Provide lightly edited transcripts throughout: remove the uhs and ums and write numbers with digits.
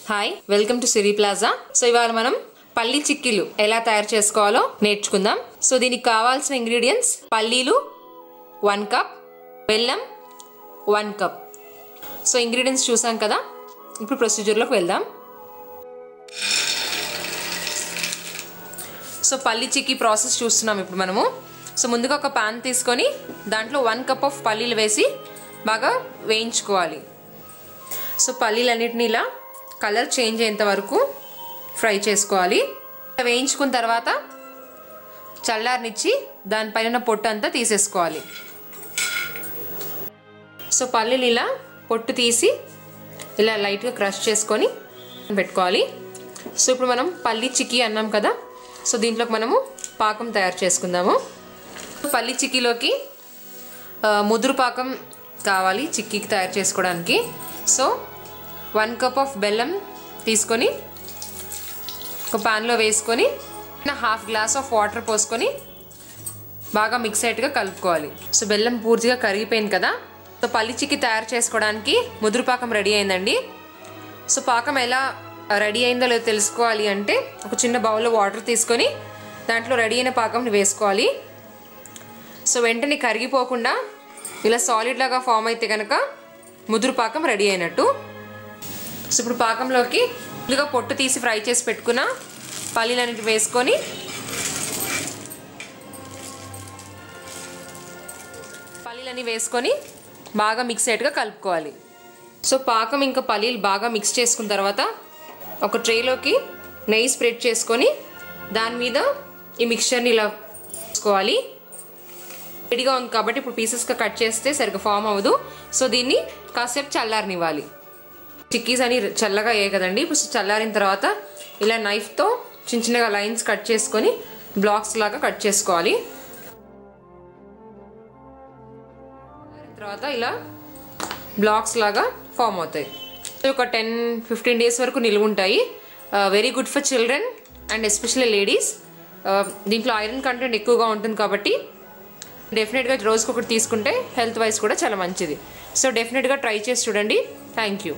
Hi, welcome to Siri plaza. So ఇవాళ మనం పల్లి చిక్కీలు ఎలా తయారు చేసుకోవాలో నేర్చుకుందాం. సో దీనికి కావాల్సిన ఇంగ్రీడియంట్స్ పల్లీలు 1 కప్, బెల్లం 1 కప్. సో ఇంగ్రీడియంట్స్ చూసాం కదా, ఇప్పుడు ప్రొసీజర్లోకి వెళ్దాం. సో పల్లి చిక్కీ ప్రాసెస్ చూస్తున్నాం ఇప్పుడు మనము. సో ముందుగా ఒక పాన్ తీసుకొని దాంట్లో 1 కప్ ఆఫ్ పల్లీలు వేసి బాగా వేయించుకోవాలి. సో పల్లీలన్నిటిని ఇలా కలర్ చేంజ్ అయ్యేంత వరకు ఫ్రై చేసుకోవాలి. వేయించుకున్న తర్వాత చల్లారనిచ్చి దానిపైన పొట్టు అంతా తీసేసుకోవాలి. సో పల్లీలు ఇలా పొట్టు తీసి ఇలా లైట్గా క్రష్ చేసుకొని పెట్టుకోవాలి. సో ఇప్పుడు మనం పల్లి చిక్కీ అన్నాం కదా, సో దీంట్లోకి మనము పాకం తయారు చేసుకుందాము. పల్లి చిక్కీలోకి ముదురు పాకం కావాలి చిక్కీకి తయారు చేసుకోవడానికి. సో 1 కప్ ఆఫ్ బెల్లం తీసుకొని ఒక ప్యాన్లో వేసుకొని 1/2 గ్లాస్ ఆఫ్ వాటర్ పోసుకొని బాగా మిక్స్ అయ్యేట్టుగా కలుపుకోవాలి. సో బెల్లం పూర్తిగా కరిగిపోయింది కదా. సో పల్లి చిక్కీ తయారు చేసుకోవడానికి ముదురు పాకం రెడీ అయిందండి. సో పాకం ఎలా రెడీ అయిందో లేదో తెలుసుకోవాలి అంటే ఒక చిన్న బౌల్లో వాటర్ తీసుకొని దాంట్లో రెడీ అయిన పాకంని వేసుకోవాలి. సో వెంటనే కరిగిపోకుండా ఇలా సాలిడ్ లాగా ఫామ్ అయితే కనుక ముదురు పాకం రెడీ అయినట్టు. సో ఇప్పుడు పాకంలోకి ముందుగా పొట్టు తీసి ఫ్రై చేసి పెట్టుకున్న పల్లీలన్నిటి వేసుకొని బాగా మిక్స్ అయ్యేట్టుగా కలుపుకోవాలి. సో పాకం ఇంకా పల్లీలు బాగా మిక్స్ చేసుకున్న తర్వాత ఒక ట్రేలోకి నెయ్యి స్ప్రెడ్ చేసుకొని దాని మీద ఈ మిక్స్చర్ని ఇలా వేసుకోవాలి. రెడీగా ఉంది కాబట్టి ఇప్పుడు పీసెస్గా కట్ చేస్తే సరిగ్గా ఫామ్ అవ్వదు. సో దీన్ని కాసేపు చల్లారనివ్వాలి. చిక్కీస్ అని చల్లగా అయ్యాయి కదండి. ఇప్పుడు చల్లారిన తర్వాత ఇలా నైఫ్తో చిన్న చిన్నగా లైన్స్ కట్ చేసుకొని బ్లాక్స్ లాగా కట్ చేసుకోవాలి. తర్వాత ఇలా బ్లాక్స్ లాగా ఫామ్ అవుతాయి. ఒక 10-15 డేస్ వరకు నిలువ ఉంటాయి. Very good for children and especially ladies. దీంట్లో ఐరన్ కంటెంట్ ఎక్కువగా ఉంటుంది కాబట్టి డెఫినెట్గా రోజుకి ఒకటి తీసుకుంటే హెల్త్ వైజ్ కూడా చాలా మంచిది. సో డెఫినెట్గా ట్రై చేసి చూడండి. Thank you.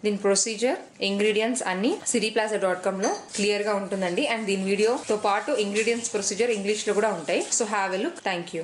దీని ప్రొసీజర్, ఇంగ్రీడియంట్స్ అన్నీ siriplaza.comలో క్లియర్గా ఉంటుందండి. అండ్ దీని వీడియోతో పాటు ఇంగ్రీడియంట్స్ ప్రొసీజర్ ఇంగ్లీష్లో కూడా ఉంటాయి. So have a look. Thank you.